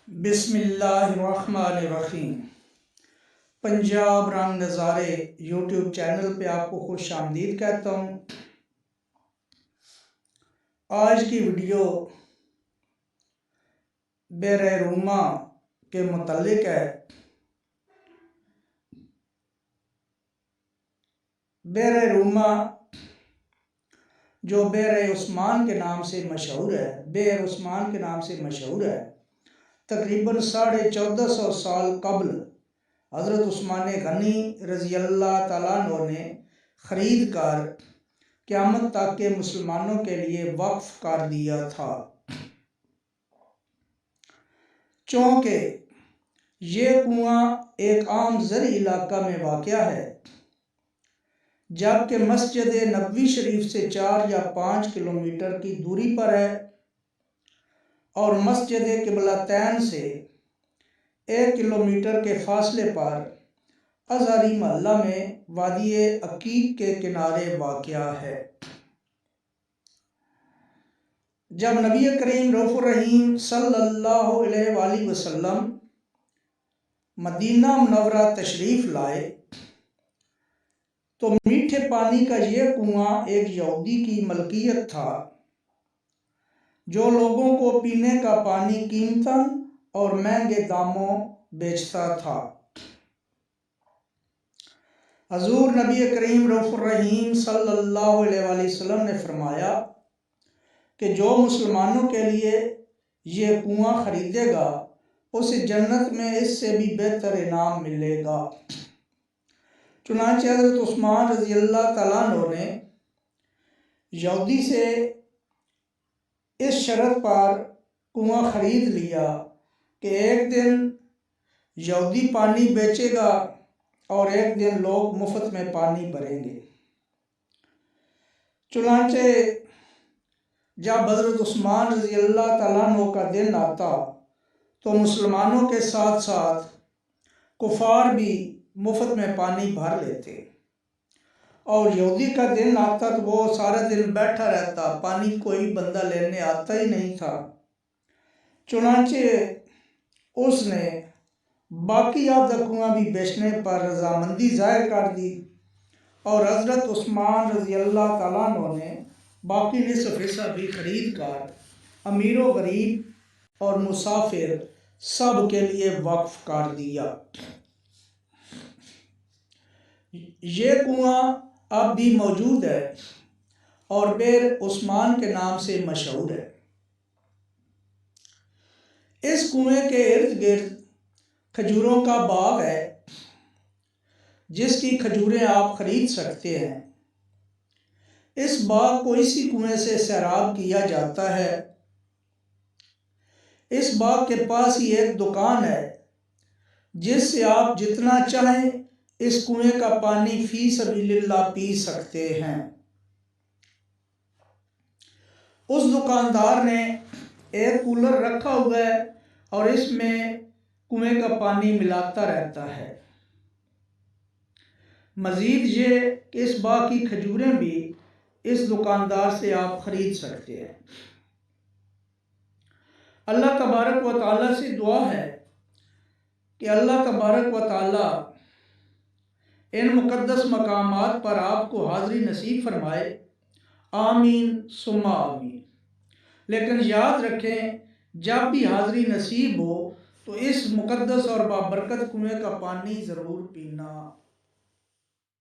بسم اللہ الرحمن الرحیم۔ پنجاب رنگ نظارے یوٹیوب چینل پہ آپ کو خوش آمدید کہتا ہوں۔ آج کی ویڈیو بحر روما کے متعلق ہے۔ بحر روما جو بحر عثمان کے نام سے مشہور ہے، تقریباً 1450 سال قبل حضرت عثمان غنی رضی اللہ تعالیٰ عنہ نے خرید کر قیامت تک کے مسلمانوں کے لیے وقف کر دیا تھا۔ چونکہ یہ کنواں ایک عام زرعی علاقہ میں واقع ہے، جبکہ مسجد نبوی شریف سے 4 یا 5 کلومیٹر کی دوری پر ہے اور مسجد قبلتین سے 1 کلومیٹر کے فاصلے پر ازہری محلہ میں وادی عقیق کے کنارے واقع ہے۔ جب نبی کریم رؤوف الرحیم صلی اللہ علیہ وآلہ وسلم مدینہ منورہ تشریف لائے تو میٹھے پانی کا یہ کنواں ایک یہودی کی ملکیت تھا، جو لوگوں کو پینے کا پانی قیمتاً اور مہنگے داموں بیچتا تھا۔ حضور نبی کریم رؤوف الرحیم صلی اللہ علیہ وآلہ وسلم نے فرمایا کہ جو مسلمانوں کے لیے یہ کنواں خریدے گا اسے جنت میں اس سے بھی بہتر انعام ملے گا۔ چنانچہ حضرت عثمان رضی اللہ تعالیٰ عنہ نے یہودی سے اس شرط پر کنواں خرید لیا کہ ایک دن یہودی پانی بیچے گا اور ایک دن لوگ مفت میں پانی بھریں گے۔ چنانچہ جب حضرت عثمان رضی اللہ تعالیٰ عنہ کا دن آتا تو مسلمانوں کے ساتھ ساتھ کفار بھی مفت میں پانی بھر لیتے، اور یہودی کا دن آتا تو وہ سارا دن بیٹھا رہتا، پانی کوئی بندہ لینے آتا ہی نہیں تھا۔ چنانچہ اس نے باقی آدھا کنواں بھی بیچنے پر رضامندی ظاہر کر دی، اور حضرت عثمان رضی اللہ تعالیٰ عنہ نے باقی نصف حصہ بھی خرید کر امیر و غریب اور مسافر سب کے لیے وقف کر دیا۔ یہ کنواں اب بھی موجود ہے اور بحر عثمان کے نام سے مشہور ہے۔ اس کنویں کے ارد گرد کھجوروں کا باغ ہے، جس کی کھجوریں آپ خرید سکتے ہیں۔ اس باغ کو اسی کنویں سے سیراب کیا جاتا ہے۔ اس باغ کے پاس ہی ایک دکان ہے جس سے آپ جتنا چاہیں اس کنویں کا پانی فی سبیل اللہ پی سکتے ہیں۔ اس دکاندار نے ایک کولر رکھا ہوا ہے اور اس میں کنویں کا پانی ملاتا رہتا ہے۔ مزید یہ کہ اس باغ کی کھجوریں بھی اس دکاندار سے آپ خرید سکتے ہیں۔ اللہ تبارک و تعالیٰ سے دعا ہے کہ اللہ تبارک و تعالیٰ ان مقدس مقامات پر آپ کو حاضری نصیب فرمائے، آمین ثم آمین۔ لیکن یاد رکھیں، جب بھی حاضری نصیب ہو تو اس مقدس اور بابرکت کنویں کا پانی ضرور پینا۔